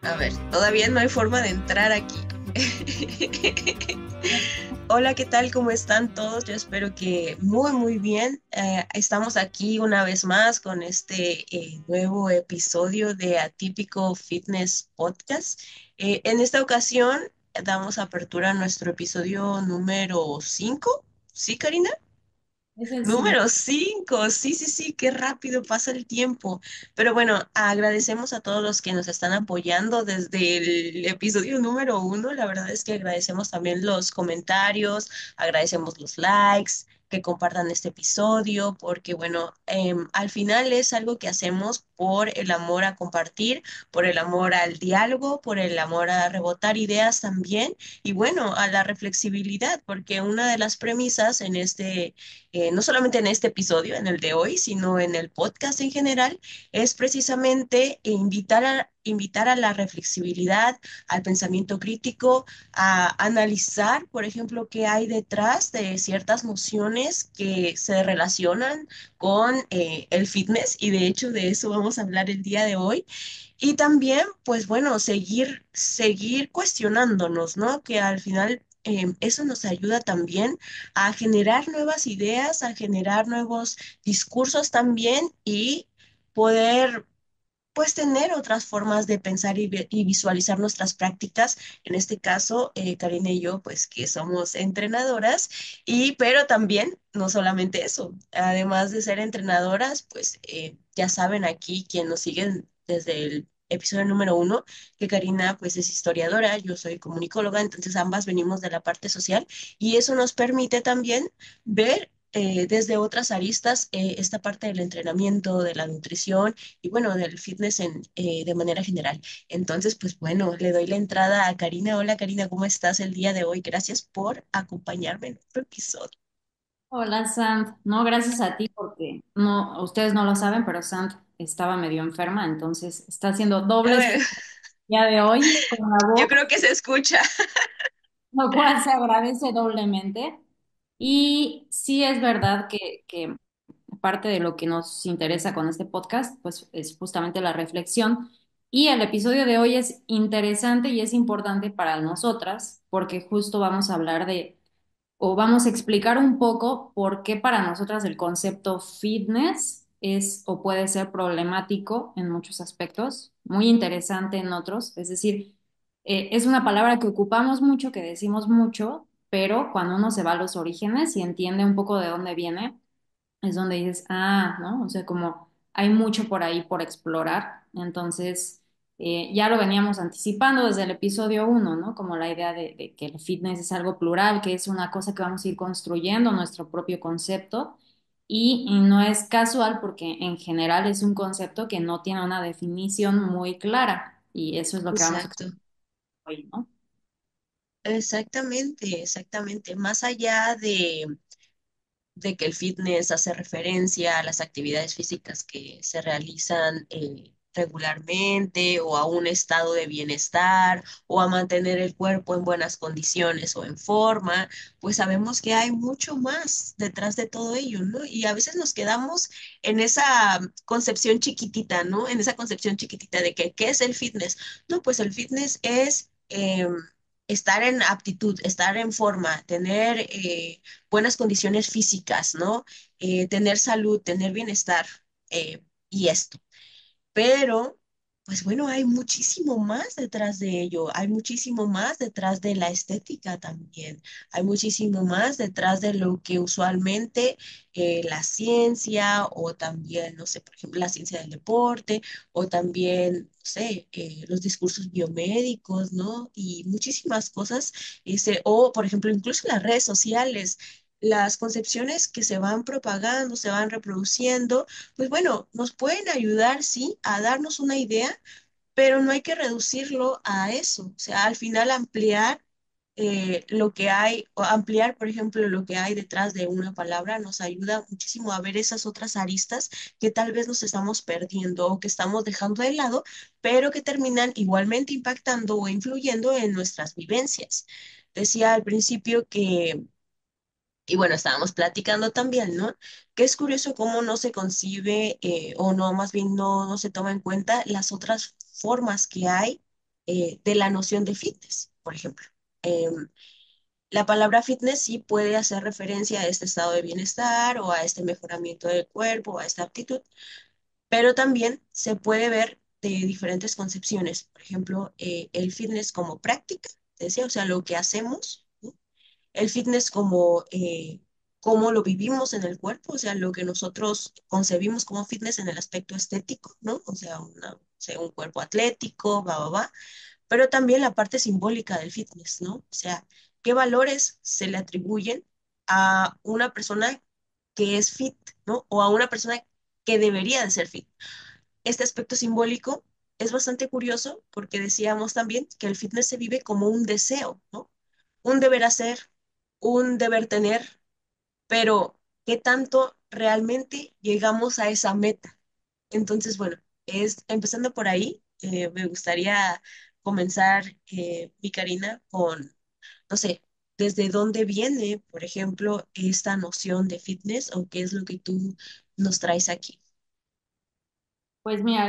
A ver, todavía no hay forma de entrar aquí. Hola, ¿qué tal? ¿Cómo están todos? Yo espero que muy bien. Estamos aquí una vez más con este nuevo episodio de Atípico Fitness Podcast. En esta ocasión damos apertura a nuestro episodio número 5. ¿Sí, Karina? Es el 5. Número 5, sí, sí, sí, qué rápido pasa el tiempo. Pero bueno, agradecemos a todos los que nos están apoyando desde el episodio número 1. La verdad es que agradecemos también los comentarios, agradecemos los likes, que compartan este episodio, porque bueno, al final es algo que hacemos por el amor a compartir, por el amor al diálogo, por el amor a rebotar ideas también, y bueno, a la reflexibilidad, porque una de las premisas en no solamente en este episodio, en el de hoy, sino en el podcast en general, es precisamente invitar a la reflexibilidad, al pensamiento crítico, a analizar, por ejemplo, qué hay detrás de ciertas nociones que se relacionan con el fitness, y de hecho de eso vamos a hablar el día de hoy. Y también, pues bueno, seguir cuestionándonos, ¿no? Que al final eso nos ayuda también a generar nuevas ideas, a generar nuevos discursos también y poder, pues, tener otras formas de pensar y visualizar nuestras prácticas. En este caso, Karina y yo, pues, que somos entrenadoras, pero también, no solamente eso, además de ser entrenadoras, pues, ya saben aquí, quien nos siguen desde el episodio número 1, que Karina, pues, es historiadora, yo soy comunicóloga, entonces ambas venimos de la parte social y eso nos permite también ver desde otras aristas esta parte del entrenamiento, de la nutrición y bueno, del fitness de manera general. Entonces, pues bueno, le doy la entrada a Karina. Hola Karina, ¿cómo estás el día de hoy? Gracias por acompañarme en otro episodio. Hola, Sant. No, gracias a ti porque no, ustedes no lo saben, pero Sant estaba medio enferma, entonces está haciendo doble Eh, esfuerzo el día de hoy con la Yo voz, creo que se escucha. lo cual se agradece doblemente. Y sí es verdad que parte de lo que nos interesa con este podcast, pues es justamente la reflexión. Y el episodio de hoy es interesante y es importante para nosotras porque justo vamos a hablar de o vamos a explicar un poco por qué para nosotras el concepto fitness es o puede ser problemático en muchos aspectos, muy interesante en otros. Es decir, es una palabra que ocupamos mucho, que decimos mucho, pero cuando uno se va a los orígenes y entiende un poco de dónde viene, es donde dices, ah, ¿no? O sea, como hay mucho por ahí por explorar. Entonces, ya lo veníamos anticipando desde el episodio 1, ¿no? Como la idea de que el fitness es algo plural, que es una cosa que vamos a ir construyendo, nuestro propio concepto. Y no es casual porque en general es un concepto que no tiene una definición muy clara. Y eso es lo que vamos a explorar Exacto. hoy, ¿no? Exactamente, exactamente. Más allá de que el fitness hace referencia a las actividades físicas que se realizan regularmente o a un estado de bienestar o a mantener el cuerpo en buenas condiciones o en forma, pues sabemos que hay mucho más detrás de todo ello, ¿no? Y a veces nos quedamos en esa concepción chiquitita, ¿no? En esa concepción chiquitita de que, ¿qué es el fitness? No, pues el fitness es... estar en aptitud, estar en forma, tener buenas condiciones físicas, ¿no? Tener salud, tener bienestar y esto. Pero, pues bueno, hay muchísimo más detrás de ello, hay muchísimo más detrás de la estética también, hay muchísimo más detrás de lo que usualmente la ciencia o también, no sé, por ejemplo, la ciencia del deporte o también, no sé, los discursos biomédicos, ¿no? Y muchísimas cosas, o por ejemplo, incluso las redes sociales. Las concepciones que se van propagando, se van reproduciendo, pues bueno, nos pueden ayudar, sí, a darnos una idea, pero no hay que reducirlo a eso. O sea, al final ampliar lo que hay, o ampliar, por ejemplo, lo que hay detrás de una palabra nos ayuda muchísimo a ver esas otras aristas que tal vez nos estamos perdiendo o que estamos dejando de lado, pero que terminan igualmente impactando o influyendo en nuestras vivencias. Decía al principio que Y bueno, estábamos platicando también, ¿no? Que es curioso cómo no se concibe o no, más bien no se toma en cuenta las otras formas que hay de la noción de fitness, por ejemplo. La palabra fitness sí puede hacer referencia a este estado de bienestar o a este mejoramiento del cuerpo, a esta aptitud, pero también se puede ver de diferentes concepciones. Por ejemplo, el fitness como práctica, te decía, o sea, lo que hacemos, ¿no? El fitness como cómo lo vivimos en el cuerpo, o sea, lo que nosotros concebimos como fitness en el aspecto estético, ¿no? O sea, un cuerpo atlético, va, pero también la parte simbólica del fitness, ¿no? O sea, ¿qué valores se le atribuyen a una persona que es fit, ¿no? O a una persona que debería de ser fit. Este aspecto simbólico es bastante curioso porque decíamos también que el fitness se vive como un deseo, ¿no? Un deber hacer, un deber tener, pero ¿qué tanto realmente llegamos a esa meta? Entonces, bueno, es empezando por ahí, me gustaría comenzar, mi Karina, con, no sé, desde dónde viene, por ejemplo, esta noción de fitness o qué es lo que tú nos traes aquí. Pues mira,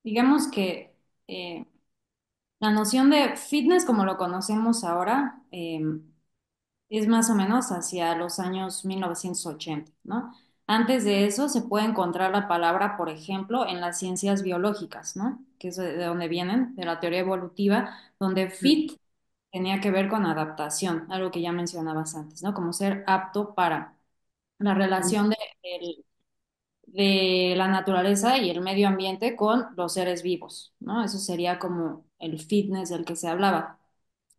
digamos que la noción de fitness como lo conocemos ahora es más o menos hacia los años 1980, ¿no? Antes de eso se puede encontrar la palabra, por ejemplo, en las ciencias biológicas, ¿no? Que es de donde vienen, de la teoría evolutiva, donde Mm, fit tenía que ver con adaptación, algo que ya mencionabas antes, ¿no? Como ser apto para la mm, relación de la naturaleza y el medio ambiente con los seres vivos, ¿no? Eso sería como el fitness del que se hablaba.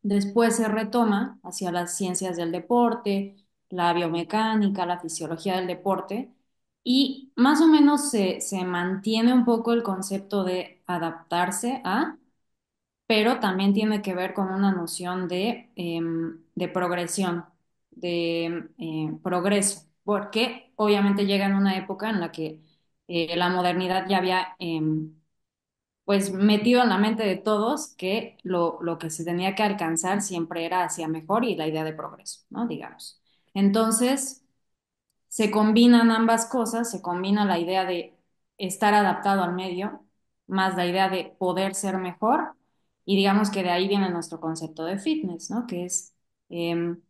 Después se retoma hacia las ciencias del deporte, la biomecánica, la fisiología del deporte, y más o menos se mantiene un poco el concepto de adaptarse a, pero también tiene que ver con una noción de progresión, de progreso, porque obviamente llega en una época en la que la modernidad ya había pues metido en la mente de todos que lo que se tenía que alcanzar siempre era hacia mejor y la idea de progreso, ¿no? Digamos. Entonces, se combinan ambas cosas, se combina la idea de estar adaptado al medio, más la idea de poder ser mejor, y digamos que de ahí viene nuestro concepto de fitness, ¿no? Que es em,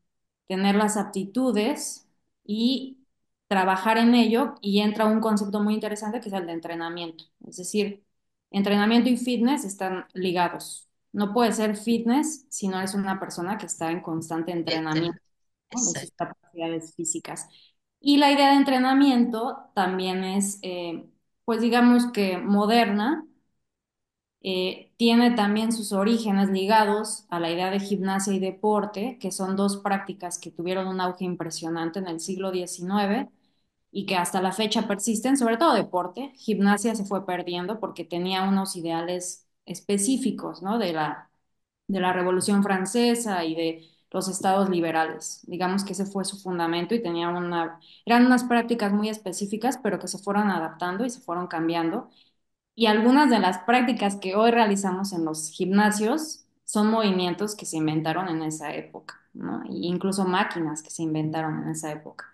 tener las aptitudes y trabajar en ello, y entra un concepto muy interesante que es el de entrenamiento. Es decir, entrenamiento y fitness están ligados. No puede ser fitness si no eres una persona que está en constante entrenamiento, ¿no? De sus Exacto. capacidades físicas. Y la idea de entrenamiento también es, pues digamos que moderna, tiene también sus orígenes ligados a la idea de gimnasia y deporte, que son dos prácticas que tuvieron un auge impresionante en el siglo XIX y que hasta la fecha persisten, sobre todo deporte. Gimnasia se fue perdiendo porque tenía unos ideales específicos, ¿no? De la Revolución Francesa y de los estados liberales. Digamos que ese fue su fundamento y eran unas prácticas muy específicas, pero que se fueron adaptando y se fueron cambiando. Y algunas de las prácticas que hoy realizamos en los gimnasios son movimientos que se inventaron en esa época, ¿no? Y incluso máquinas que se inventaron en esa época,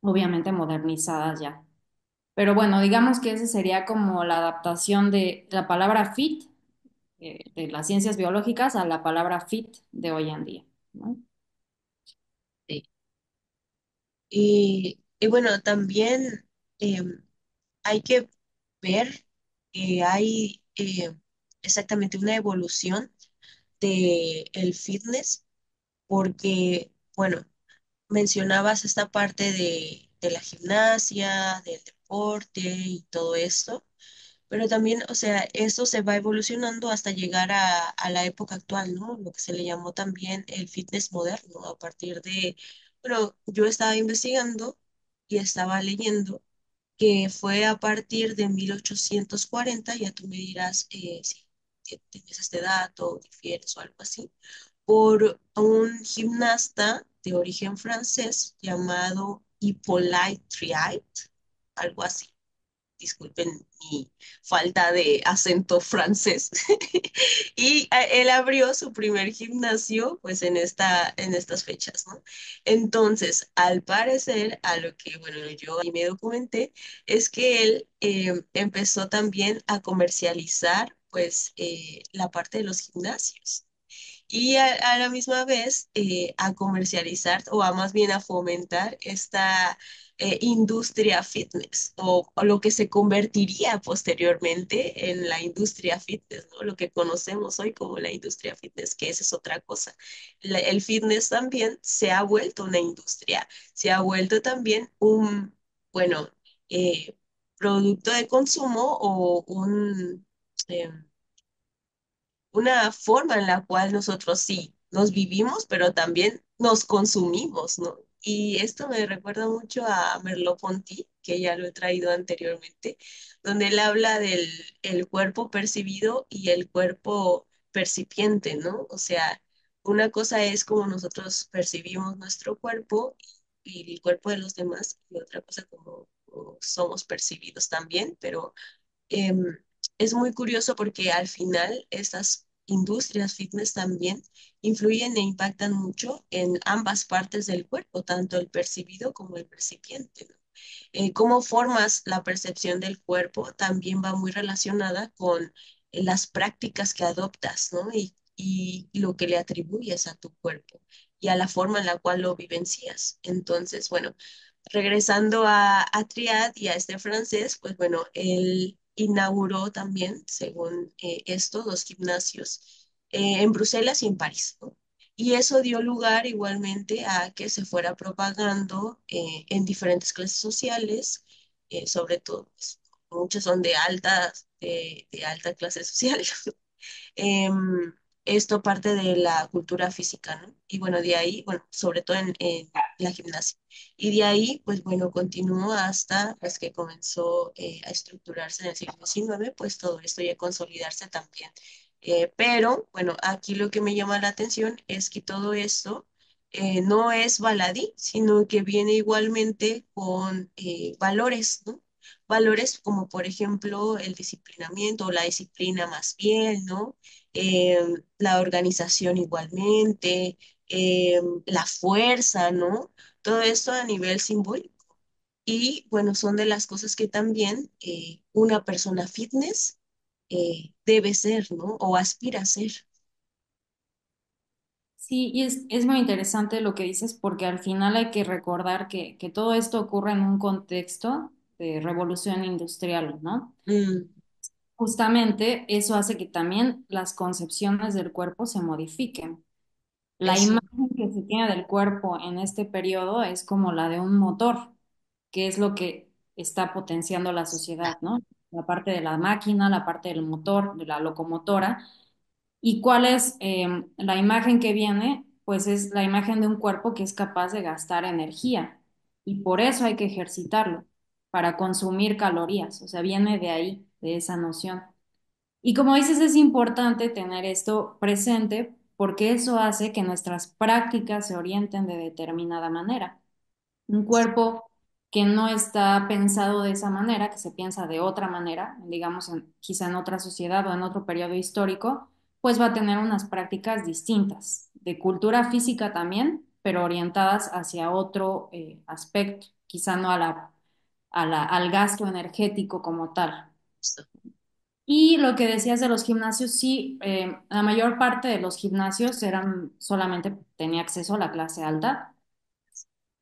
obviamente modernizadas ya. Pero bueno, digamos que esa sería como la adaptación de la palabra fit, de las ciencias biológicas, a la palabra fit de hoy en día, ¿no? Sí. Y bueno, también hay que ver que hay exactamente una evolución de el fitness porque, bueno, mencionabas esta parte de la gimnasia, del deporte y todo esto, pero también, o sea, esto se va evolucionando hasta llegar a la época actual, ¿no? Lo que se le llamó también el fitness moderno, a partir de, bueno, yo estaba investigando y estaba leyendo que fue a partir de 1840, ya tú me dirás si tienes este dato, difieres o algo así, por un gimnasta de origen francés llamado Hippolyte Triait, algo así. disculpen mi falta de acento francés. Y él abrió su primer gimnasio pues en estas fechas, ¿no? Entonces, al parecer, a lo que, bueno, yo ahí me documenté, es que él empezó también a comercializar pues la parte de los gimnasios y a la misma vez a comercializar o a más bien a fomentar esta industria fitness o lo que se convertiría posteriormente en la industria fitness, ¿no? Lo que conocemos hoy como la industria fitness, que esa es otra cosa. El fitness también se ha vuelto una industria, se ha vuelto también un, bueno, eh, producto de consumo o un... una forma en la cual nosotros sí nos vivimos, pero también nos consumimos, ¿no? Y esto me recuerda mucho a Merleau-Ponty, que ya lo he traído anteriormente, donde él habla del el cuerpo percibido y el cuerpo percipiente, ¿no? O sea, una cosa es como nosotros percibimos nuestro cuerpo y el cuerpo de los demás, y otra cosa como somos percibidos también, pero em, es muy curioso porque al final estas industrias fitness también influyen e impactan mucho en ambas partes del cuerpo, tanto el percibido como el percipiente, ¿no? Cómo formas la percepción del cuerpo también va muy relacionada con las prácticas que adoptas, ¿no? Y lo que le atribuyes a tu cuerpo y a la forma en la cual lo vivencias. Entonces, bueno, regresando a Triad y a este francés, pues bueno, él inauguró también, según esto, dos gimnasios en Bruselas y en París, ¿no? Y eso dio lugar igualmente a que se fuera propagando en diferentes clases sociales, sobre todo, pues, muchos son de alta clase social. Esto parte de la cultura física, ¿no? Y bueno, de ahí, bueno, sobre todo en la gimnasia. Y de ahí, pues bueno, continuó hasta pues, que comenzó a estructurarse en el siglo XIX, pues todo esto y a consolidarse también. Pero bueno, aquí lo que me llama la atención es que todo esto no es baladí, sino que viene igualmente con valores, ¿no? Valores como por ejemplo el disciplinamiento o la disciplina más bien, ¿no? eh, la organización igualmente, la fuerza, ¿no? Todo esto a nivel simbólico. Y bueno, son de las cosas que también una persona fitness debe ser, ¿no? O aspira a ser. Sí, y es muy interesante lo que dices porque al final hay que recordar que todo esto ocurre en un contexto de revolución industrial, ¿no? Mm, Justamente eso hace que también las concepciones del cuerpo se modifiquen. La eso, imagen que se tiene del cuerpo en este periodo es como la de un motor, que es lo que está potenciando la sociedad, ¿no? La parte de la máquina, la parte del motor, de la locomotora. ¿Y cuál es la imagen que viene? Pues es la imagen de un cuerpo que es capaz de gastar energía y por eso hay que ejercitarlo, para consumir calorías, o sea, viene de ahí, de esa noción. Y como dices, es importante tener esto presente porque eso hace que nuestras prácticas se orienten de determinada manera. Un cuerpo que no está pensado de esa manera, que se piensa de otra manera, digamos, quizá en otra sociedad o en otro periodo histórico, pues va a tener unas prácticas distintas, de cultura física también, pero orientadas hacia otro aspecto, quizá no al gasto energético como tal. eso. Y lo que decías de los gimnasios, sí, la mayor parte de los gimnasios eran solamente tenía acceso a la clase alta,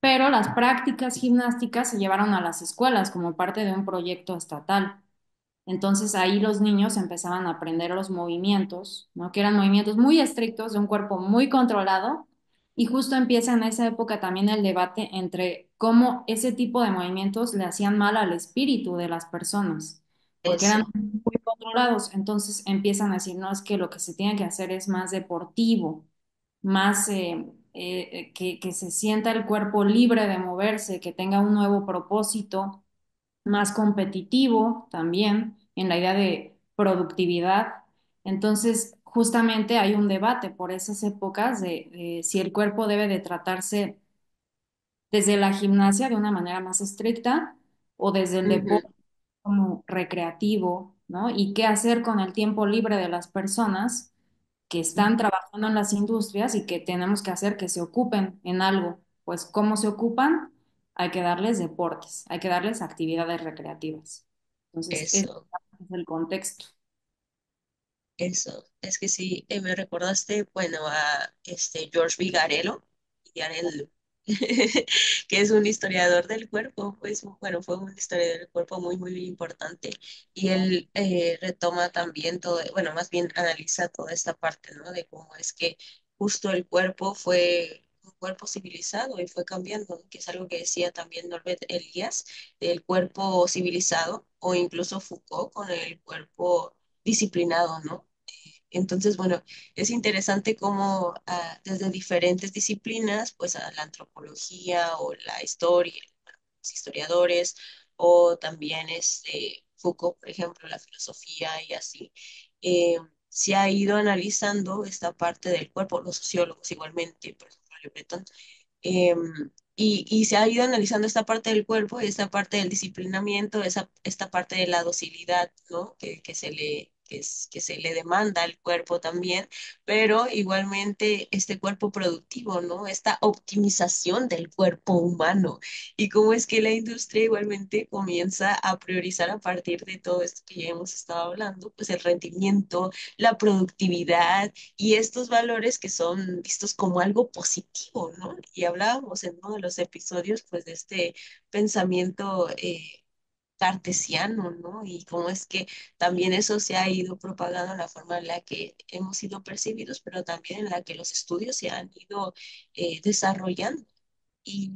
pero las prácticas gimnásticas se llevaron a las escuelas como parte de un proyecto estatal. Entonces ahí los niños empezaban a aprender los movimientos, ¿no? Que eran movimientos muy estrictos de un cuerpo muy controlado. Y justo empieza en esa época también el debate entre cómo ese tipo de movimientos le hacían mal al espíritu de las personas, porque eran Eso. muy controlados. Entonces empiezan a decir, no, es que lo que se tiene que hacer es más deportivo, más que se sienta el cuerpo libre de moverse, que tenga un nuevo propósito más competitivo también en la idea de productividad. Entonces, justamente hay un debate por esas épocas de si el cuerpo debe de tratarse desde la gimnasia de una manera más estricta o desde el Ujú. deporte. como recreativo, ¿no? Y qué hacer con el tiempo libre de las personas que están trabajando en las industrias y que tenemos que hacer que se ocupen en algo. Pues, ¿cómo se ocupan? Hay que darles deportes, hay que darles actividades recreativas. Entonces, ese Eso. es el contexto. Eso, es que sí, me recordaste, bueno, a George Vigarello, Vigarello, que es un historiador del cuerpo, pues bueno, fue un historiador del cuerpo muy, muy importante. Y él retoma también todo, bueno, más bien analiza toda esta parte, ¿no? De cómo es que justo el cuerpo fue un cuerpo civilizado y fue cambiando, que es algo que decía también Norbert Elias, del cuerpo civilizado, o incluso Foucault con el cuerpo disciplinado, ¿no? Entonces, bueno, es interesante cómo desde diferentes disciplinas, pues a la antropología o la historia, los historiadores, o también Foucault, por ejemplo, la filosofía y así, se ha ido analizando esta parte del cuerpo, los sociólogos igualmente, por ejemplo, Le Breton, y se ha ido analizando esta parte del cuerpo y esta parte del disciplinamiento, esta parte de la docilidad, ¿no? Que se le demanda al cuerpo también, pero igualmente este cuerpo productivo, ¿no? Esta optimización del cuerpo humano y cómo es que la industria igualmente comienza a priorizar a partir de todo esto que ya hemos estado hablando, pues el rendimiento, la productividad y estos valores que son vistos como algo positivo, ¿no? Y hablábamos en uno de los episodios, pues, de este pensamiento cartesiano, ¿no? Y cómo es que también eso se ha ido propagando en la forma en la que hemos sido percibidos, pero también en la que los estudios se han ido desarrollando. Y,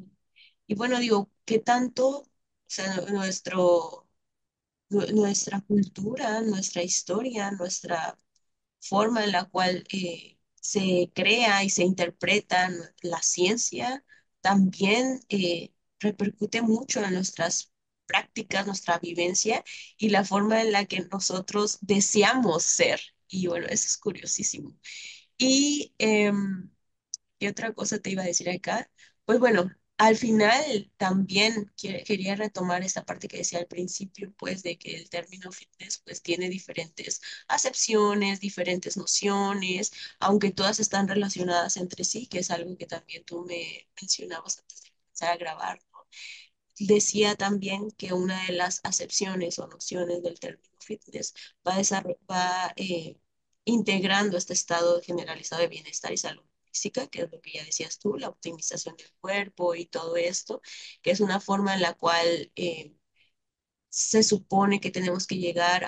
y bueno, digo, ¿qué tanto, o sea, nuestra cultura, nuestra historia, nuestra forma en la cual se crea y se interpreta la ciencia también repercute mucho en nuestras prácticas, nuestra vivencia y la forma en la que nosotros deseamos ser? Y bueno, eso es curiosísimo. Y ¿qué otra cosa te iba a decir acá? Pues bueno, al final también quería retomar esta parte que decía al principio, pues de que el término fitness pues tiene diferentes acepciones, diferentes nociones, aunque todas están relacionadas entre sí, que es algo que también tú me mencionabas antes de empezar a grabar, ¿no? Decía también que una de las acepciones o nociones del término fitness va integrando este estado generalizado de bienestar y salud física, que es lo que ya decías tú, la optimización del cuerpo y todo esto, que es una forma en la cual se supone que tenemos que llegar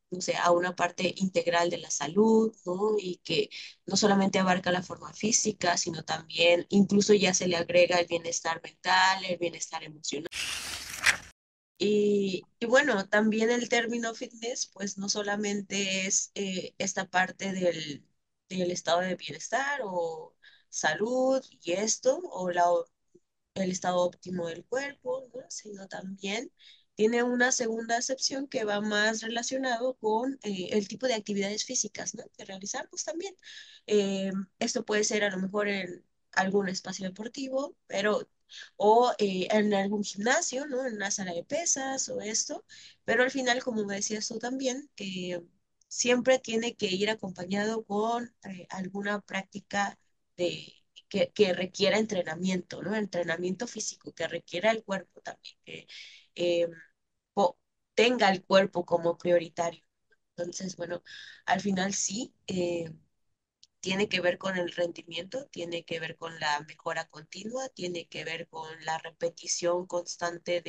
no sé, a una parte integral de la salud, ¿no? Y que no solamente abarca la forma física, sino también incluso ya se le agrega el bienestar mental, el bienestar emocional. Y bueno, también el término fitness, pues no solamente es esta parte del estado de bienestar o salud y esto, o el estado óptimo del cuerpo, ¿no? Sino también tiene una segunda acepción que va más relacionado con el tipo de actividades físicas, ¿no? Que realizamos también. Esto puede ser a lo mejor en algún espacio deportivo, pero o en algún gimnasio, ¿no? En una sala de pesas o esto, pero al final, como me decías tú también, siempre tiene que ir acompañado con alguna práctica de que requiera entrenamiento, ¿no? Entrenamiento físico, que requiera el cuerpo también, que eh, po- tenga el cuerpo como prioritario. Entonces, bueno, al final sí, tiene que ver con el rendimiento, tiene que ver con la mejora continua, tiene que ver con la repetición constante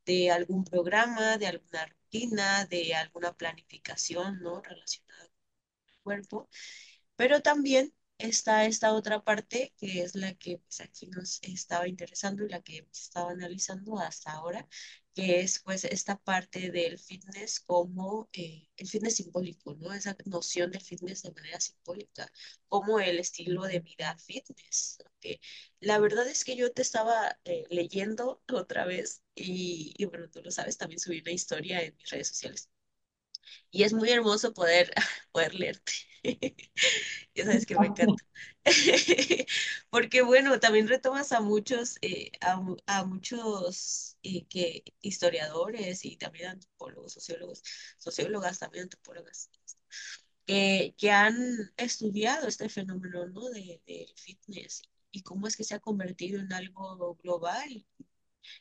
de algún programa, de alguna rutina, de alguna planificación, ¿no? Relacionada con el cuerpo. Pero también está esta otra parte que es la que pues, aquí nos estaba interesando y la que hemos estado analizando hasta ahora, que es pues esta parte del fitness como el fitness simbólico, ¿no? Esa noción del fitness de manera simbólica, como el estilo de vida fitness. Que la verdad es que yo te estaba leyendo otra vez y bueno, tú lo sabes, también subí una historia en mis redes sociales Y es muy hermoso poder, poder leerte. Ya sabes que me encanta. Porque bueno, también retomas a muchos, a muchos que historiadores y también antropólogos, sociólogos, sociólogas, también antropólogas, que han estudiado este fenómeno, ¿no? Del fitness y cómo es que se ha convertido en algo global,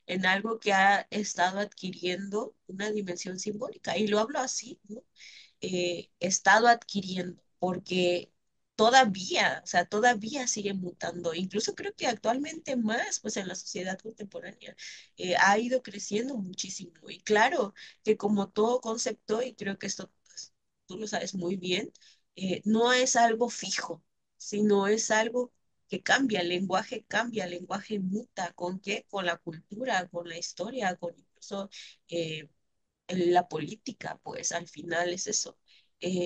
en algo que ha estado adquiriendo una dimensión simbólica. Y lo hablo así, ¿no? Estado adquiriendo, porque todavía, o sea, todavía sigue mutando. Incluso creo que actualmente más, pues en la sociedad contemporánea, ha ido creciendo muchísimo. Y claro, que como todo concepto, y creo que esto pues, tú lo sabes muy bien, no es algo fijo, sino es algo que cambia, el lenguaje muta. ¿Con qué? Con la cultura, con la historia, con incluso eh, en la política, pues al final es eso.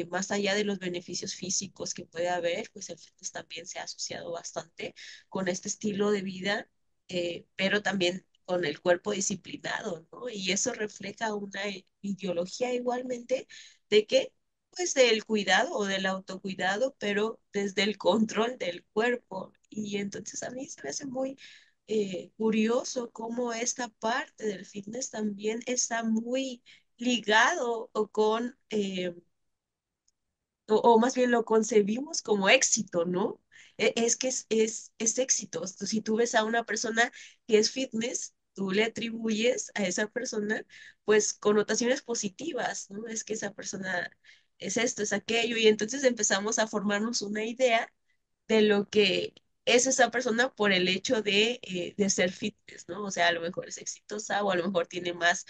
Más allá de los beneficios físicos que puede haber, pues el fitness también se ha asociado bastante con este estilo de vida, pero también con el cuerpo disciplinado, ¿no? Y eso refleja una ideología igualmente de que, pues del cuidado o del autocuidado, pero desde el control del cuerpo. Y entonces a mí se me hace muy curioso cómo esta parte del fitness también está muy ligado o con, o más bien lo concebimos como éxito, ¿no? Es que es éxito. Si tú ves a una persona que es fitness, tú le atribuyes a esa persona, pues, connotaciones positivas, ¿no? Es que esa persona es esto, es aquello, y entonces empezamos a formarnos una idea de lo que es esa persona por el hecho de ser fitness, ¿no? O sea, a lo mejor es exitosa o a lo mejor tiene más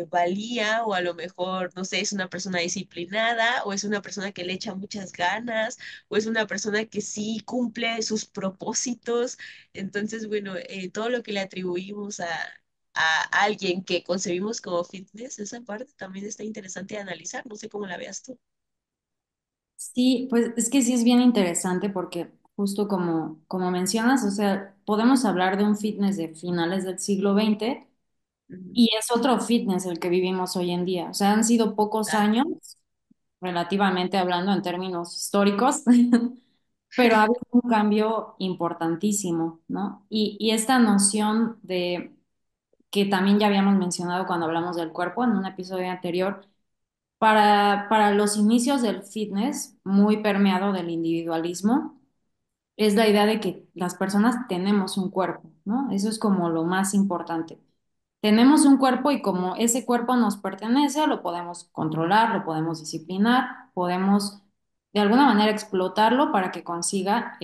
valía o a lo mejor, no sé, es una persona disciplinada o es una persona que le echa muchas ganas o es una persona que sí cumple sus propósitos. Entonces, bueno, todo lo que le atribuimos a alguien que concebimos como fitness, esa parte también está interesante de analizar. No sé cómo la veas tú. Sí, pues es que sí es bien interesante porque justo como mencionas, o sea, podemos hablar de un fitness de finales del siglo XX Ujú. y es otro fitness el que vivimos hoy en día. O sea, han sido pocos Total. años, relativamente hablando en términos históricos, pero ha habido un cambio importantísimo, ¿no? Y esta noción de que también ya habíamos mencionado cuando hablamos del cuerpo en un episodio anterior, para los inicios del fitness, muy permeado del individualismo, es la idea de que las personas tenemos un cuerpo, ¿no? Eso es como lo más importante. Tenemos un cuerpo y como ese cuerpo nos pertenece, lo podemos controlar, lo podemos disciplinar, podemos de alguna manera explotarlo para que consiga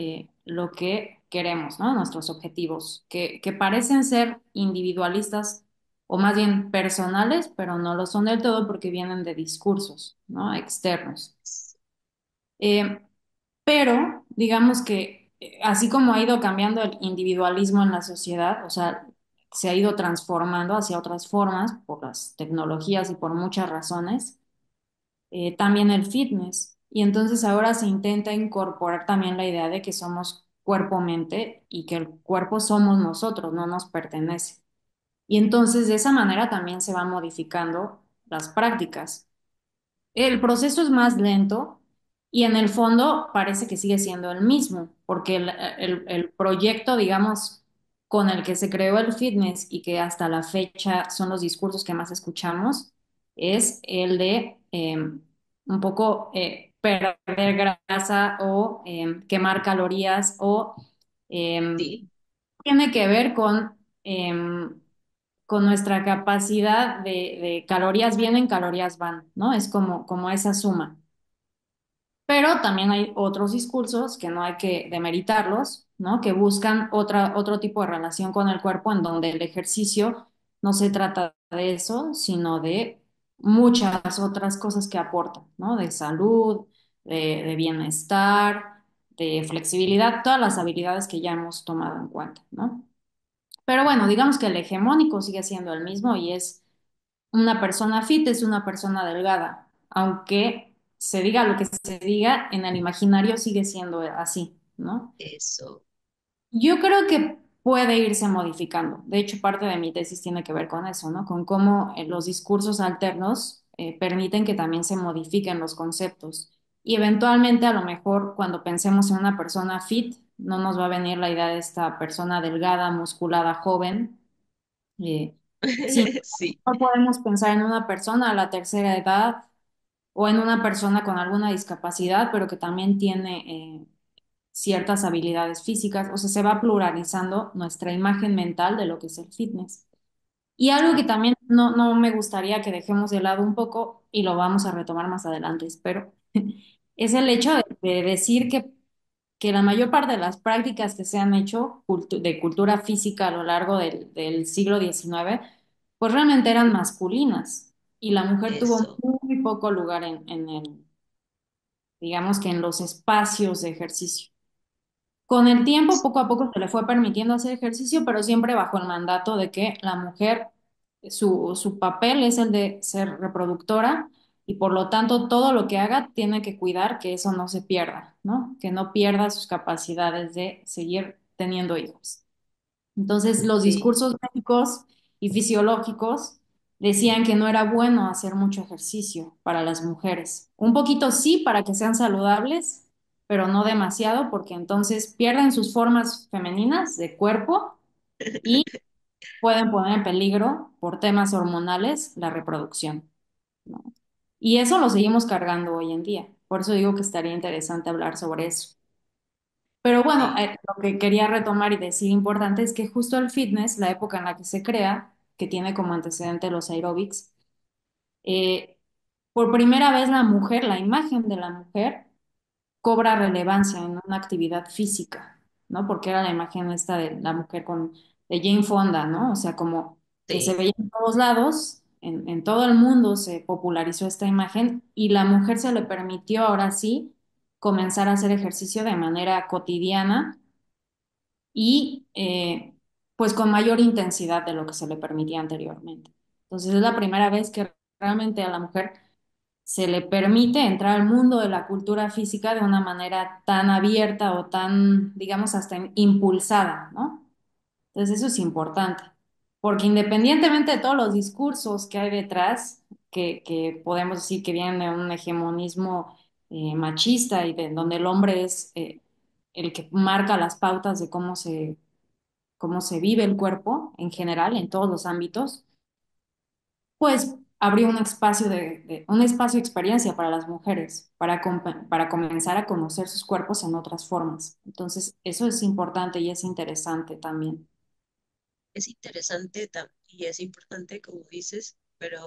lo que queremos, ¿no? Nuestros objetivos, que parecen ser individualistas o más bien personales, pero no lo son del todo porque vienen de discursos, ¿no? Externos. Eh, pero digamos que así como ha ido cambiando el individualismo en la sociedad, o sea, se ha ido transformando hacia otras formas por las tecnologías y por muchas razones, también el fitness. Y entonces ahora se intenta incorporar también la idea de que somos cuerpo-mente y que el cuerpo somos nosotros, no nos pertenece. Y entonces de esa manera también se van modificando las prácticas. El proceso es más lento y en el fondo parece que sigue siendo el mismo, porque el proyecto, digamos, con el que se creó el fitness y que hasta la fecha son los discursos que más escuchamos, es el de un poco perder grasa o quemar calorías o Sí, tiene que ver con nuestra capacidad de calorías vienen, calorías van, ¿no? Es como esa suma. Pero también hay otros discursos que no hay que demeritarlos, ¿no? Que buscan otro tipo de relación con el cuerpo en donde el ejercicio no se trata de eso, sino de muchas otras cosas que aportan, ¿no? De salud, de bienestar, de flexibilidad, todas las habilidades que ya hemos tomado en cuenta, ¿no? Pero bueno, digamos que el hegemónico sigue siendo el mismo y es una persona fit es una persona delgada, aunque se diga lo que se diga, en el imaginario sigue siendo así, ¿no? eso. Yo creo que puede irse modificando. De hecho, parte de mi tesis tiene que ver con eso, ¿no? Con cómo los discursos alternos permiten que también se modifiquen los conceptos. Y eventualmente, a lo mejor, cuando pensemos en una persona fit, no nos va a venir la idea de esta persona delgada, musculada, joven. Eh, sino Sí, no podemos pensar en una persona a la tercera edad o en una persona con alguna discapacidad, pero que también tiene ciertas habilidades físicas. O sea, se va pluralizando nuestra imagen mental de lo que es el fitness. Y algo que también no me gustaría que dejemos de lado un poco, y lo vamos a retomar más adelante, espero, es el hecho de decir que la mayor parte de las prácticas que se han hecho de cultura física a lo largo del siglo XIX, pues realmente eran masculinas, y la mujer tuvo eso, muy poco lugar en el, digamos que en los espacios de ejercicio. Con el tiempo, poco a poco se le fue permitiendo hacer ejercicio, pero siempre bajo el mandato de que la mujer, su papel es el de ser reproductora, y por lo tanto todo lo que haga tiene que cuidar que eso no se pierda, ¿no? Que no pierda sus capacidades de seguir teniendo hijos. Entonces, los sí, discursos médicos y fisiológicos decían que no era bueno hacer mucho ejercicio para las mujeres. Un poquito sí para que sean saludables, pero no demasiado, porque entonces pierden sus formas femeninas de cuerpo y pueden poner en peligro, por temas hormonales, la reproducción, ¿no? Y eso lo seguimos cargando hoy en día. Por eso digo que estaría interesante hablar sobre eso. Pero bueno, sí, lo que quería retomar y decir importante es que justo el fitness, la época en la que se crea, que tiene como antecedente los aeróbics, eh, por primera vez la mujer, la imagen de la mujer, cobra relevancia en una actividad física, ¿no? Porque era la imagen esta de la mujer de Jane Fonda, ¿no? O sea, como que se sí, veía en todos lados, en todo el mundo se popularizó esta imagen, y la mujer se le permitió ahora sí comenzar a hacer ejercicio de manera cotidiana y pues con mayor intensidad de lo que se le permitía anteriormente. Entonces es la primera vez que realmente a la mujer se le permite entrar al mundo de la cultura física de una manera tan abierta o tan, digamos, hasta impulsada, ¿no? Entonces eso es importante, porque independientemente de todos los discursos que hay detrás, que podemos decir que vienen de un hegemonismo machista, y de donde el hombre es el que marca las pautas de cómo se vive el cuerpo en general, en todos los ámbitos, pues abrió un espacio un espacio de experiencia para las mujeres, para comenzar a conocer sus cuerpos en otras formas. Entonces, eso es importante y es interesante también. es interesante y es importante, como dices, pero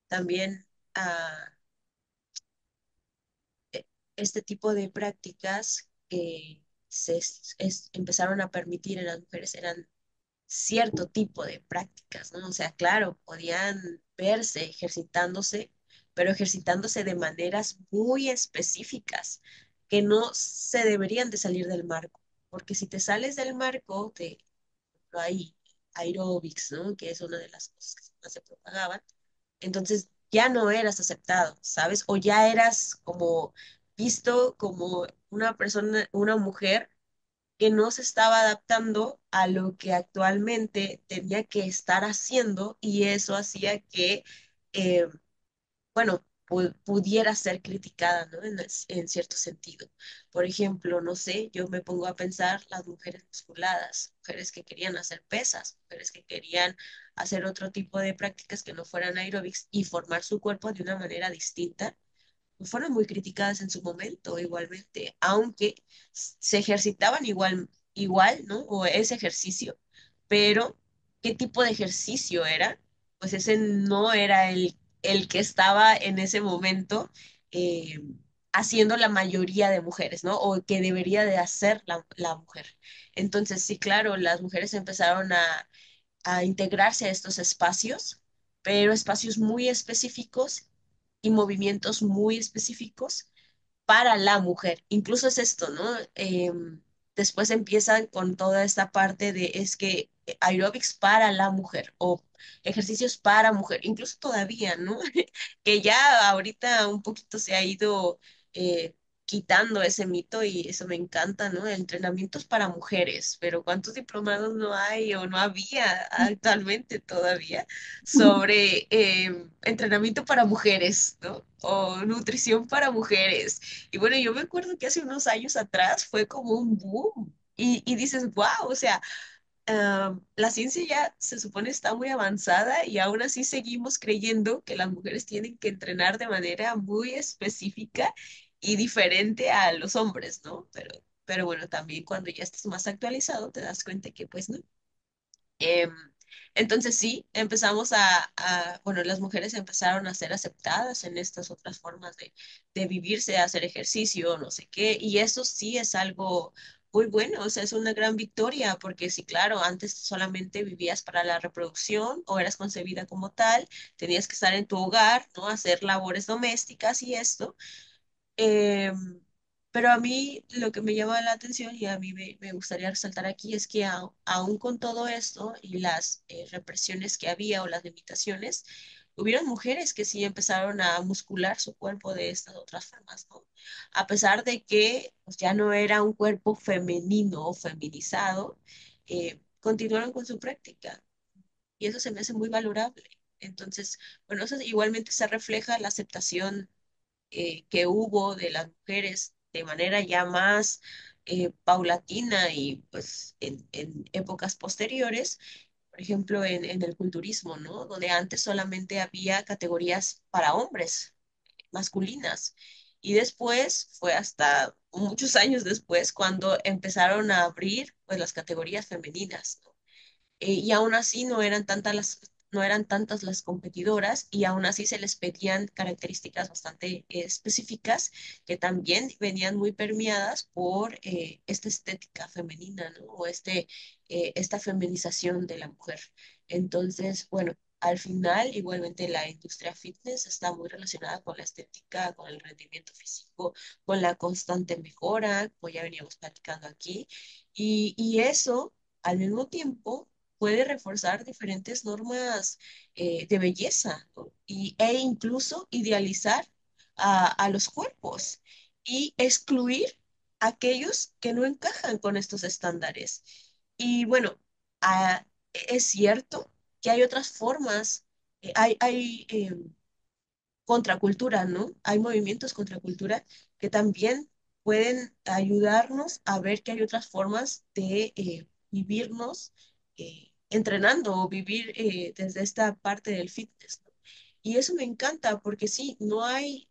también este tipo de prácticas que empezaron a permitir en las mujeres eran cierto tipo de prácticas, ¿no? O sea, claro, podían verse ejercitándose, pero ejercitándose de maneras muy específicas que no se deberían de salir del marco, porque si te sales del marco, hay aeróbics, ¿no? Que es una de las cosas que más se propagaban, entonces ya no eras aceptado, ¿sabes? O ya eras como visto como una persona, una mujer que no se estaba adaptando a lo que actualmente tenía que estar haciendo y eso hacía que, eh, bueno, pudiera ser criticada, ¿no? En cierto sentido. Por ejemplo, no sé, yo me pongo a pensar las mujeres musculadas, mujeres que querían hacer pesas, mujeres que querían hacer otro tipo de prácticas que no fueran aeróbics y formar su cuerpo de una manera distinta fueron muy criticadas en su momento igualmente, aunque se ejercitaban igual, ¿no? O ese ejercicio, pero ¿qué tipo de ejercicio era? Pues ese no era el que estaba en ese momento eh, haciendo la mayoría de mujeres, ¿no? O que debería de hacer la mujer. Entonces, sí, claro, las mujeres empezaron a integrarse a estos espacios, pero espacios muy específicos y movimientos muy específicos para la mujer. Incluso es esto, ¿no? Después empiezan con toda esta parte de es que aeróbics para la mujer o ejercicios para mujer, incluso todavía, ¿no? Que ya ahorita un poquito se ha ido eh, quitando ese mito y eso me encanta, ¿no? Entrenamientos para mujeres, pero ¿cuántos diplomados no hay o no había actualmente todavía sobre entrenamiento para mujeres, ¿no? O nutrición para mujeres. Y bueno, yo me acuerdo que hace unos años atrás fue como un boom. Y dices, wow, o sea, la ciencia ya se supone está muy avanzada y aún así seguimos creyendo que las mujeres tienen que entrenar de manera muy específica y diferente a los hombres, ¿no? Pero bueno, también cuando ya estás más actualizado te das cuenta que pues no. Em, entonces sí, empezamos bueno, las mujeres empezaron a ser aceptadas en estas otras formas de vivirse, hacer ejercicio, no sé qué, y eso sí es algo muy bueno, o sea, es una gran victoria, porque sí, claro, antes solamente vivías para la reproducción o eras concebida como tal, tenías que estar en tu hogar, ¿no? Hacer labores domésticas y esto. Em, pero a mí lo que me llama la atención y a mí me gustaría resaltar aquí es que aún con todo esto y las represiones que había o las limitaciones, hubieron mujeres que sí empezaron a muscular su cuerpo de estas otras formas, ¿no? A pesar de que pues, ya no era un cuerpo femenino o feminizado, continuaron con su práctica y eso se me hace muy valorable. Entonces, bueno, eso igualmente se refleja la aceptación que hubo de las mujeres de manera ya más paulatina y pues en épocas posteriores, por ejemplo, en el culturismo, ¿no? Donde antes solamente había categorías para hombres, masculinas. Y después fue hasta muchos años después cuando empezaron a abrir pues las categorías femeninas, ¿no? Y aún así no eran tantas las competidoras y aún así se les pedían características bastante específicas que también venían muy permeadas por esta estética femenina, ¿no? O esta feminización de la mujer. Entonces, bueno, al final igualmente la industria fitness está muy relacionada con la estética, con el rendimiento físico, con la constante mejora, como ya veníamos platicando aquí. Y eso al mismo tiempo puede reforzar diferentes normas de belleza, ¿no? E incluso idealizar a los cuerpos y excluir a aquellos que no encajan con estos estándares. Y bueno, es cierto que hay otras formas, hay contracultura, ¿no? Hay movimientos contracultura que también pueden ayudarnos a ver que hay otras formas de vivirnos entrenando o vivir desde esta parte del fitness, ¿no? Y eso me encanta porque sí, no hay,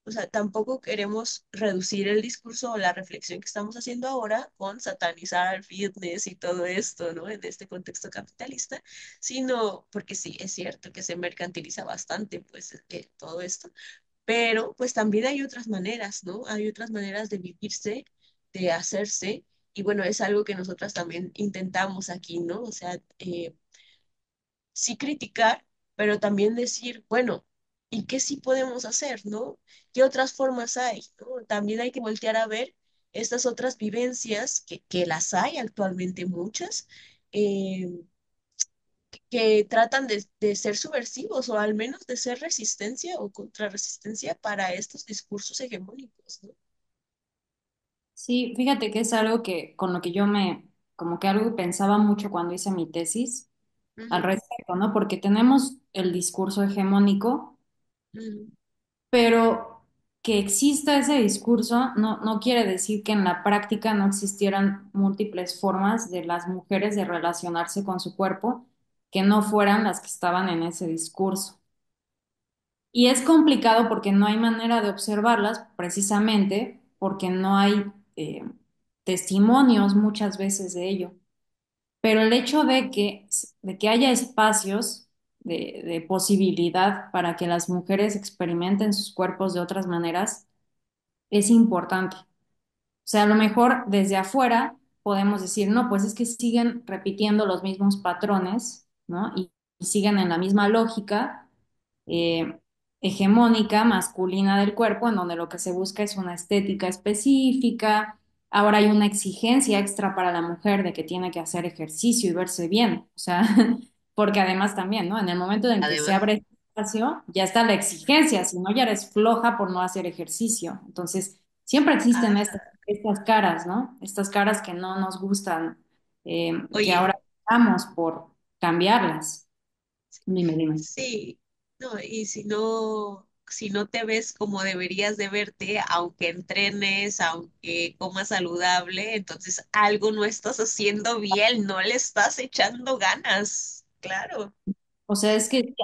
o sea, tampoco queremos reducir el discurso o la reflexión que estamos haciendo ahora con satanizar al fitness y todo esto, ¿no? En este contexto capitalista, sino porque sí, es cierto que se mercantiliza bastante, pues, todo esto, pero pues también hay otras maneras, ¿no? Hay otras maneras de vivirse, de hacerse, y bueno, es algo que nosotras también intentamos aquí, ¿no? O sea, sí criticar, pero también decir, bueno, ¿y qué sí podemos hacer, ¿no? ¿Qué otras formas hay, ¿no? También hay que voltear a ver estas otras vivencias, que las hay actualmente muchas, eh, que tratan de ser subversivos o al menos de ser resistencia o contrarresistencia para estos discursos hegemónicos, ¿no? Sí, fíjate que es algo que con lo que yo me, como que algo que pensaba mucho cuando hice mi tesis al Ujú, respecto, ¿no? Porque tenemos el discurso hegemónico, ujú. pero que exista ese discurso no quiere decir que en la práctica no existieran múltiples formas de las mujeres de relacionarse con su cuerpo que no fueran las que estaban en ese discurso. Y es complicado porque no hay manera de observarlas, precisamente porque no hay testimonios muchas veces de ello. Pero el hecho de que haya espacios de posibilidad para que las mujeres experimenten sus cuerpos de otras maneras es importante. O sea, a lo mejor desde afuera podemos decir, no, pues es que siguen repitiendo los mismos patrones, ¿no? Y siguen en la misma lógica eh, hegemónica masculina del cuerpo, en donde lo que se busca es una estética específica. Ahora hay una exigencia extra para la mujer de que tiene que hacer ejercicio y verse bien. O sea, porque además también, ¿no? En el momento en que se Además, abre ese espacio, ya está la exigencia, si no, ya eres floja por no hacer ejercicio. Entonces, Siempre existen Ah, estas caras, ¿no? Estas caras que no nos gustan, que oye, ahora estamos por cambiarlas. Dime, dime. sí, no, y si no te ves como deberías de verte, aunque entrenes, aunque comas saludable, entonces algo no estás haciendo bien, no le estás echando ganas. Claro, O sea, es que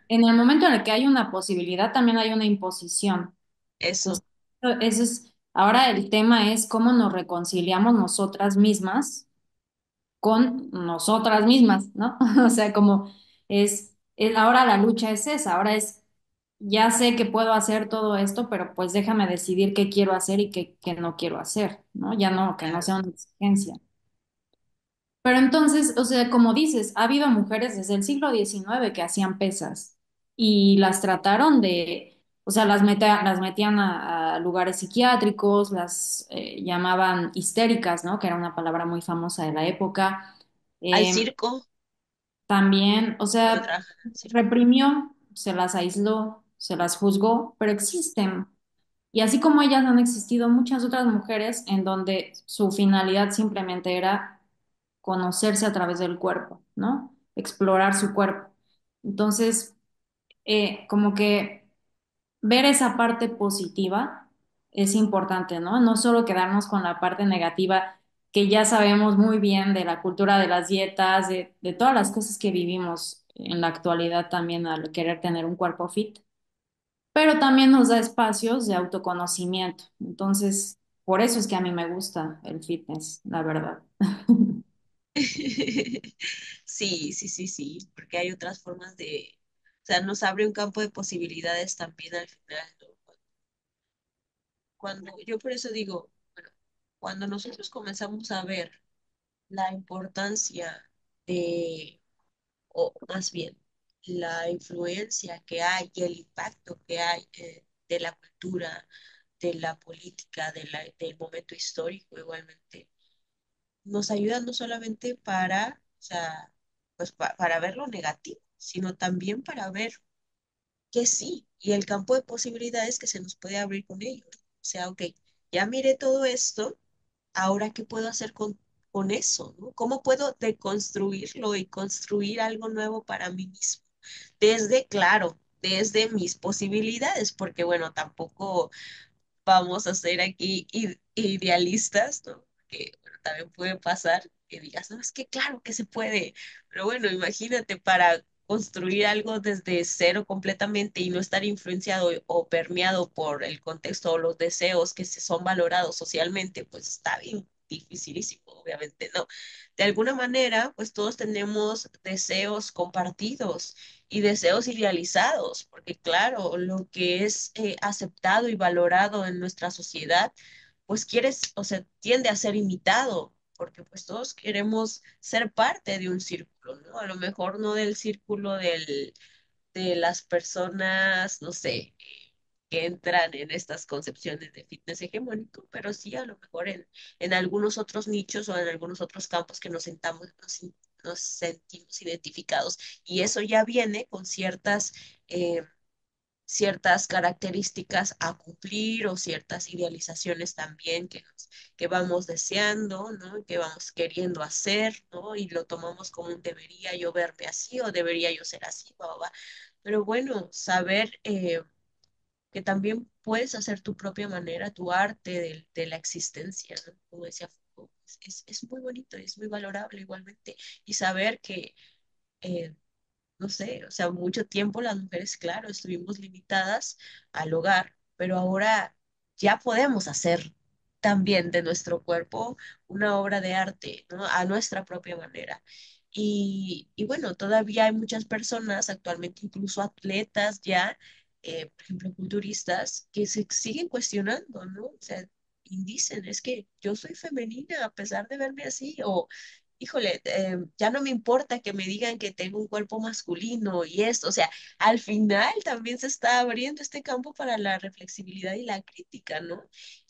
en el momento en el que hay una posibilidad, también hay una imposición. eso. Entonces, eso es, ahora el tema es cómo nos reconciliamos nosotras mismas con nosotras mismas, ¿no? O sea, como ahora la lucha es esa, ahora es, ya sé que puedo hacer todo esto, pero pues déjame decidir qué quiero hacer y qué no quiero hacer, ¿no? Ya no, que no Claro. sea una exigencia. Pero entonces, o sea, como dices, ha habido mujeres desde el siglo XIX que hacían pesas y las trataron de, o sea, las metían a lugares psiquiátricos, las llamaban histéricas, ¿no? Que era una palabra muy famosa de la época. Al Eh, circo, también, o bueno, sea, trabajan en el circo. reprimió, se las aisló, se las juzgó, pero existen. Y así como ellas han existido muchas otras mujeres en donde su finalidad simplemente era conocerse a través del cuerpo, ¿no? Explorar su cuerpo. Entonces, como que ver esa parte positiva es importante, ¿no? No solo quedarnos con la parte negativa que ya sabemos muy bien de la cultura de las dietas, de todas las cosas que vivimos en la actualidad también al querer tener un cuerpo fit, pero también nos da espacios de autoconocimiento. Entonces, por eso es que a mí me gusta el fitness, la verdad. Sí, sí, sí, sí, porque hay otras formas o sea, nos abre un campo de posibilidades también al final, ¿no? Yo por eso digo, bueno, cuando nosotros comenzamos a ver la importancia de, o más bien, la influencia que hay y el impacto que hay de la cultura, de la política, del momento histórico igualmente, nos ayuda no solamente para, o sea, pues para ver lo negativo, sino también para ver que sí, y el campo de posibilidades que se nos puede abrir con ello. O sea, ok, ya miré todo esto, ahora qué puedo hacer con eso, ¿no? ¿Cómo puedo deconstruirlo y construir algo nuevo para mí mismo? Desde, claro, desde mis posibilidades, porque bueno, tampoco vamos a ser aquí idealistas, ¿no? Que bueno, también puede pasar que digas, no, es que claro que se puede, pero bueno, imagínate para construir algo desde cero completamente y no estar influenciado o permeado por el contexto o los deseos que se son valorados socialmente, pues está bien dificilísimo, obviamente, ¿no? De alguna manera, pues todos tenemos deseos compartidos y deseos idealizados, porque claro, lo que es aceptado y valorado en nuestra sociedad, pues o sea, tiende a ser imitado, porque pues todos queremos ser parte de un círculo, ¿no? A lo mejor no del círculo de las personas, no sé, que entran en estas concepciones de fitness hegemónico, pero sí a lo mejor en algunos otros nichos o en algunos otros campos que nos sentimos identificados. Y eso ya viene con eh, ciertas características a cumplir o ciertas idealizaciones también que vamos deseando, ¿no? Que vamos queriendo hacer, ¿no? Y lo tomamos como un debería yo verme así o debería yo ser así, bla, bla, bla. Pero bueno, saber que también puedes hacer tu propia manera, tu arte de la existencia, ¿no? Como decía Foucault, es muy bonito, es muy valorable igualmente. Y saber que eh, no sé, o sea, mucho tiempo las mujeres, claro, estuvimos limitadas al hogar, pero ahora ya podemos hacer también de nuestro cuerpo una obra de arte, ¿no? A nuestra propia manera. Y bueno, todavía hay muchas personas, actualmente incluso atletas ya, por ejemplo, culturistas, que se siguen cuestionando, ¿no? O sea, y dicen, es que yo soy femenina a pesar de verme así, o híjole, ya no me importa que me digan que tengo un cuerpo masculino y esto, o sea, al final también se está abriendo este campo para la reflexibilidad y la crítica, ¿no?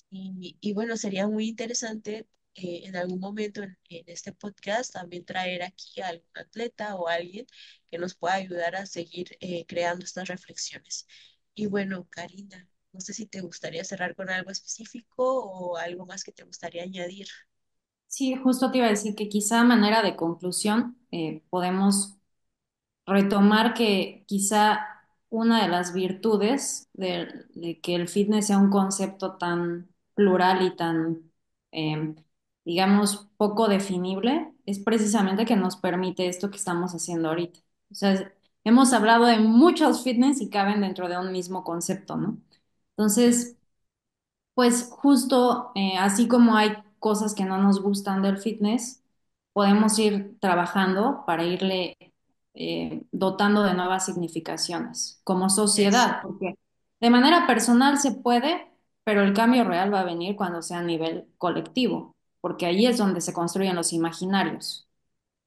Y bueno, sería muy interesante en algún momento en este podcast también traer aquí a algún atleta o alguien que nos pueda ayudar a seguir creando estas reflexiones. Y bueno, Karina, No sé si te gustaría cerrar con algo específico o algo más que te gustaría añadir. Sí, justo te iba a decir que quizá a manera de conclusión podemos retomar que quizá una de las virtudes de que el fitness sea un concepto tan plural y tan, eh, digamos, poco definible, es precisamente que nos permite esto que estamos haciendo ahorita. O sea, hemos hablado de muchos fitness y caben dentro de un mismo concepto, ¿no? Entonces, pues justo así como hay cosas que no nos gustan del fitness, podemos ir trabajando para irle dotando de nuevas significaciones como Eso, sociedad, porque de manera personal se puede, pero el cambio real va a venir cuando sea a nivel colectivo, porque ahí es donde se construyen los imaginarios.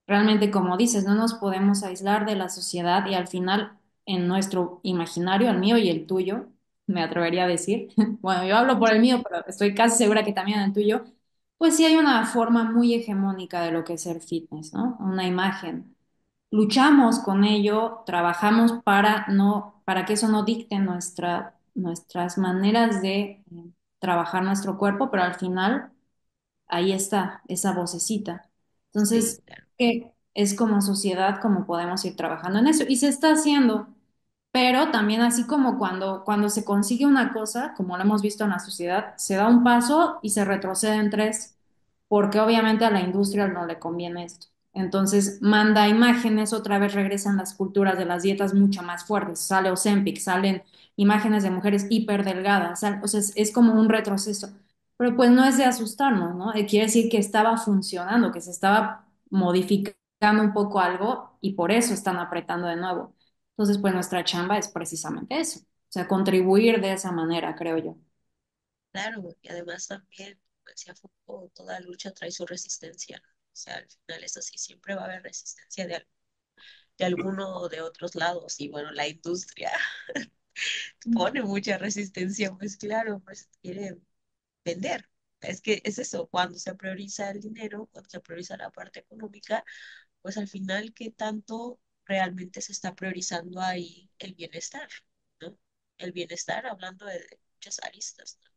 Realmente, como dices, no nos podemos aislar de la sociedad y al final en nuestro imaginario, el mío y el tuyo, me atrevería a decir, bueno, yo hablo por el mío, pero estoy casi segura que también en el tuyo, pues sí hay una forma muy hegemónica de lo que es ser fitness, ¿no? Una imagen. Luchamos con ello, trabajamos para no, para que eso no dicte nuestras maneras de trabajar nuestro cuerpo, pero al final ahí está esa vocecita. sí, Entonces, claro. es como sociedad como podemos ir trabajando en eso. Y se está haciendo, pero también así como cuando se consigue una cosa, como lo hemos visto en la sociedad, se da un paso y se retrocede en tres, porque obviamente a la industria no le conviene esto. Entonces manda imágenes, otra vez regresan las culturas de las dietas mucho más fuertes, sale Ozempic, salen imágenes de mujeres hiper delgadas, o sea, es como un retroceso. Pero pues no es de asustarnos, ¿no? Quiere decir que estaba funcionando, que se estaba modificando un poco algo y por eso están apretando de nuevo. Entonces, pues nuestra chamba es precisamente eso, o sea, contribuir de esa manera, creo yo. Claro, y además también, como decía Foucault, toda lucha trae su resistencia. O sea, al final es así, siempre va a haber resistencia de alguno o de otros lados. Y bueno, la industria pone mucha resistencia, pues claro, pues quiere vender. Es que es eso, cuando se prioriza el dinero, cuando se prioriza la parte económica, pues al final, ¿qué tanto realmente se está priorizando ahí el bienestar? ¿No? El bienestar, hablando de muchas aristas, ¿no?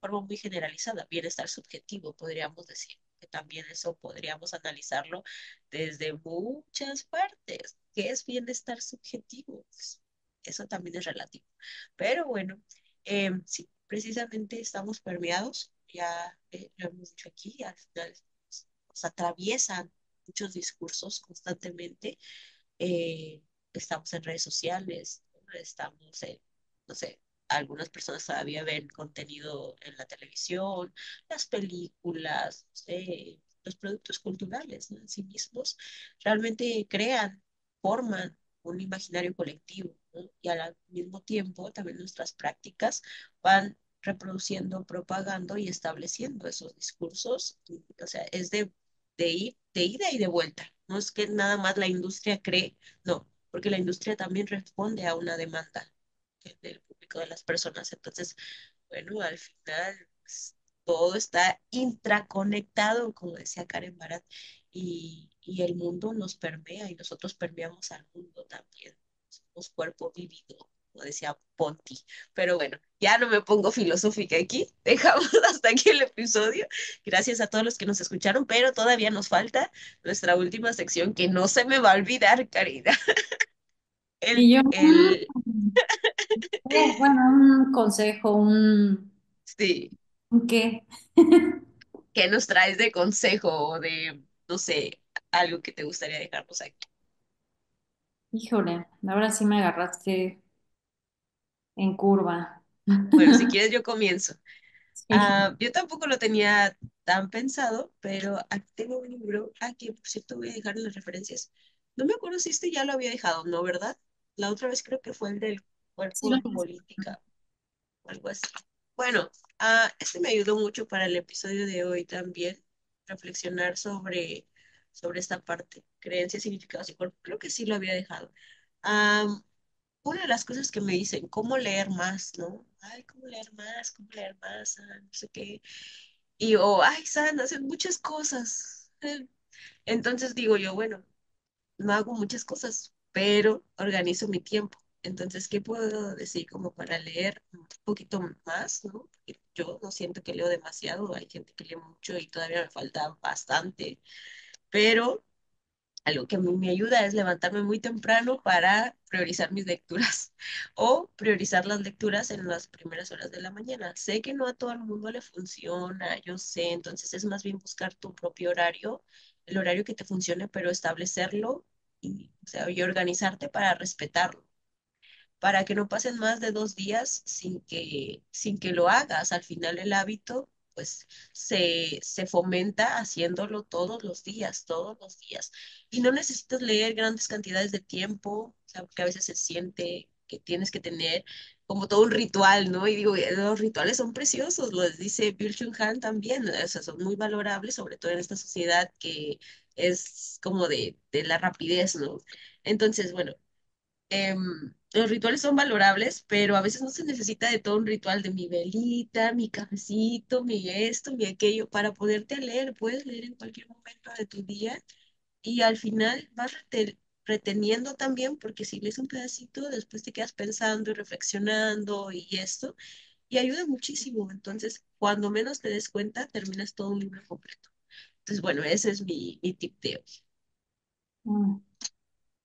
Forma muy generalizada, bienestar subjetivo, podríamos decir, que también eso podríamos analizarlo desde muchas partes. ¿Qué es bienestar subjetivo? Pues, eso también es relativo. Pero bueno, sí, precisamente estamos permeados, ya lo hemos dicho aquí, al final nos atraviesan muchos discursos constantemente. eh, Estamos en redes sociales, ¿no? Estamos en, no sé, algunas personas todavía ven contenido en la televisión, las películas, no sé, los productos culturales, ¿no? En sí mismos realmente crean, forman un imaginario colectivo, ¿no? Y al mismo tiempo también nuestras prácticas van reproduciendo, propagando y estableciendo esos discursos. O sea, es de ida y de vuelta. No es que nada más la industria cree, no, porque la industria también responde a una demanda del público de las personas. Entonces, bueno, al final pues, todo está intraconectado, como decía Karen Barat, y el mundo nos permea y nosotros permeamos al mundo también. Somos cuerpo vivido, como decía Ponti. Pero bueno, ya no me pongo filosófica aquí. Dejamos hasta aquí el episodio. Gracias a todos los que nos escucharon, pero todavía nos falta nuestra última sección que no se me va a olvidar, Karina. Y yo, El, bueno, un consejo, sí, un qué. ¿qué nos traes de consejo o de, no sé, algo que te gustaría dejarnos aquí? Híjole, ahora sí me agarraste en curva. Bueno, si quieres yo comienzo. Sí, Yo tampoco lo tenía tan pensado, pero aquí tengo un libro, que por cierto voy a dejar en las referencias. No me acuerdo si este ya lo había dejado, ¿no? ¿Verdad? La otra vez creo que fue el del sí cuerpo lo y política o algo así. Bueno, este me ayudó mucho para el episodio de hoy también, reflexionar sobre esta parte, creencias, significados y cuerpo. Creo que sí lo había dejado. Am, una de las cosas que me dicen, ¿cómo leer más, no? Ay, ¿cómo leer más? ¿Cómo leer más? No sé qué. Y yo, ay, San, hacen muchas cosas. Entonces digo yo, bueno, no hago muchas cosas, pero organizo mi tiempo. Entonces, ¿qué puedo decir como para leer un poquito más, ¿no? Porque yo no siento que leo demasiado, hay gente que lee mucho y todavía me falta bastante, pero algo que a mí me ayuda es levantarme muy temprano para priorizar mis lecturas o priorizar las lecturas en las primeras horas de la mañana. Sé que no a todo el mundo le funciona, yo sé, entonces es más bien buscar tu propio horario, el horario que te funcione, pero establecerlo y, o sea, y organizarte para respetarlo para que no pasen más de 2 días sin que lo hagas. Al final el hábito, pues, se fomenta haciéndolo todos los días. Y no necesitas leer grandes cantidades de tiempo, o sea, porque a veces se siente que tienes que tener como todo un ritual, ¿no? Y digo, los rituales son preciosos, los dice Byung-Chul Han también, o sea, son muy valorables, sobre todo en esta sociedad que es como de la rapidez, ¿no? Entonces, bueno, los rituales son valorables, pero a veces no se necesita de todo un ritual de mi velita, mi cafecito, mi esto, mi aquello, para poderte leer. Puedes leer en cualquier momento de tu día y al final vas reteniendo también, porque si lees un pedacito, después te quedas pensando y reflexionando y esto, y ayuda muchísimo. Entonces, cuando menos te des cuenta, terminas todo un libro completo. Entonces, bueno, ese es mi tip de hoy. Mm.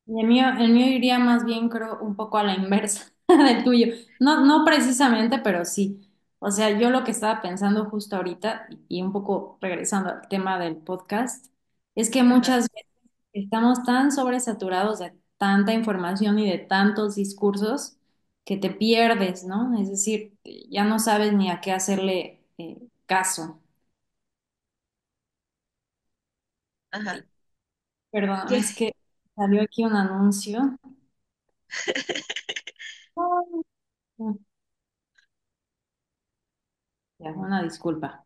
Y el mío iría más bien, creo, un poco a la inversa del tuyo. No, no precisamente, pero sí. O sea, yo lo que estaba pensando justo ahorita, y un poco regresando al tema del podcast, es que Ajá, muchas veces estamos tan sobresaturados de tanta información y de tantos discursos que te pierdes, ¿no? Es decir, ya no sabes ni a qué hacerle caso. ajá. Ay, perdón, ¿Qué? es que salió aquí un anuncio. Ya, una disculpa.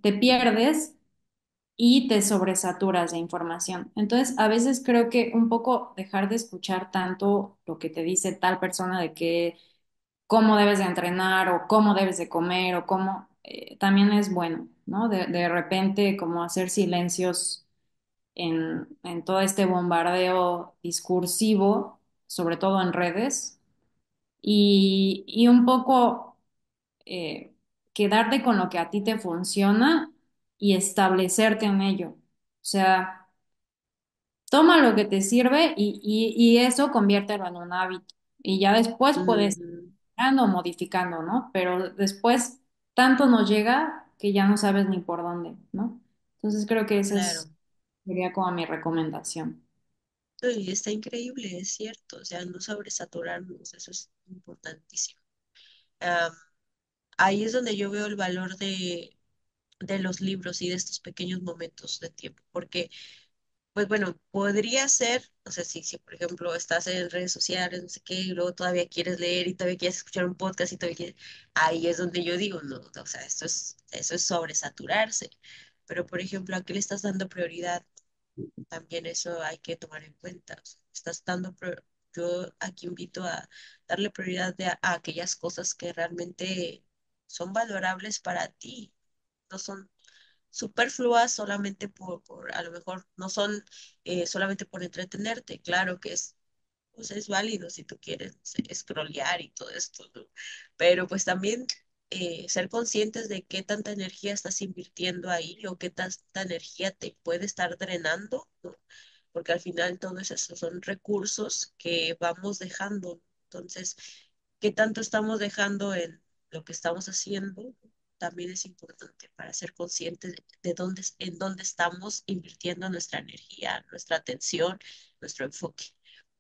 Te pierdes y te sobresaturas de información. Entonces, a veces creo que un poco dejar de escuchar tanto lo que te dice tal persona de que cómo debes de entrenar o cómo debes de comer o cómo, también es bueno, ¿no? De repente como hacer silencios en todo este bombardeo discursivo, sobre todo en redes, y un poco eh, quedarte con lo que a ti te funciona y establecerte en ello. O sea, toma lo que te sirve y eso conviértelo en un hábito. Y ya después puedes ir Mm, cambiando o modificando, ¿no? Pero después tanto nos llega que ya no sabes ni por dónde, ¿no? Entonces creo que esa claro. sería como mi recomendación. Y está increíble, es cierto, o sea, no sobresaturarnos, eso es importantísimo. Am, Ahí es donde yo veo el valor de los libros y de estos pequeños momentos de tiempo, porque, pues bueno, podría ser, o sea, si por ejemplo estás en redes sociales, no sé qué, y luego todavía quieres leer y todavía quieres escuchar un podcast y todavía quieres, ahí es donde yo digo, no, o sea, eso es sobresaturarse. Pero, por ejemplo, ¿a qué le estás dando prioridad? También eso hay que tomar en cuenta. O sea, yo aquí invito a darle prioridad a aquellas cosas que realmente son valorables para ti, no son superfluas solamente a lo mejor no son solamente por entretenerte, claro que es, pues es válido si tú quieres, no sé, scrollear y todo esto, ¿no? Pero pues también ser conscientes de qué tanta energía estás invirtiendo ahí o qué tanta energía te puede estar drenando, ¿no? Porque al final todo eso son recursos que vamos dejando. Entonces, ¿qué tanto estamos dejando en lo que estamos haciendo? También es importante para ser conscientes de en dónde estamos invirtiendo nuestra energía, nuestra atención, nuestro enfoque.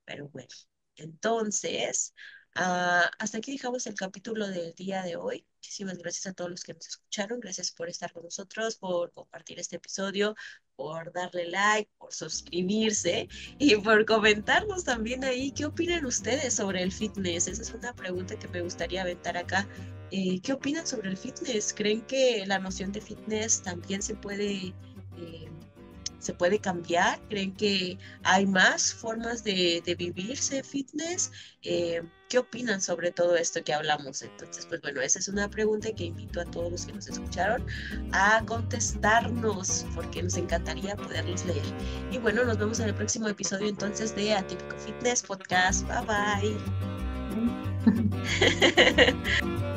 Pero bueno, entonces, hasta aquí dejamos el capítulo del día de hoy. Muchísimas gracias a todos los que nos escucharon. Gracias por estar con nosotros, por compartir este episodio, por darle like, por suscribirse y por comentarnos también ahí qué opinan ustedes sobre el fitness. Esa es una pregunta que me gustaría aventar acá. ¿Qué opinan sobre el fitness? ¿Creen que la noción de fitness también eh, se puede cambiar? ¿Creen que hay más formas de vivirse fitness? ¿Qué opinan sobre todo esto que hablamos? Entonces, pues bueno, esa es una pregunta que invito a todos los que nos escucharon a contestarnos, porque nos encantaría poderlos leer. Y bueno, nos vemos en el próximo episodio entonces de Atípico Fitness Podcast. Bye bye.